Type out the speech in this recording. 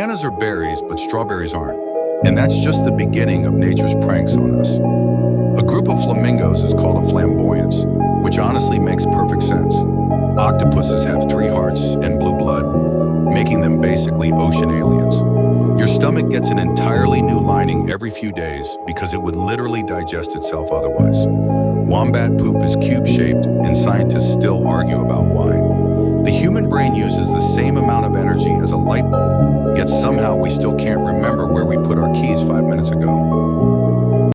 Bananas are berries, but strawberries aren't. And that's just the beginning of nature's pranks on us. A group of flamingos is called a flamboyance, which honestly makes perfect sense. Octopuses have 3 hearts and blue blood, making them basically ocean aliens. Your stomach gets an entirely new lining every few days because it would literally digest itself otherwise. Wombat poop is cube-shaped, and scientists still argue about why. The human brain uses the same amount of energy as a light bulb, yet somehow we still can't remember where we put our keys 5 minutes ago.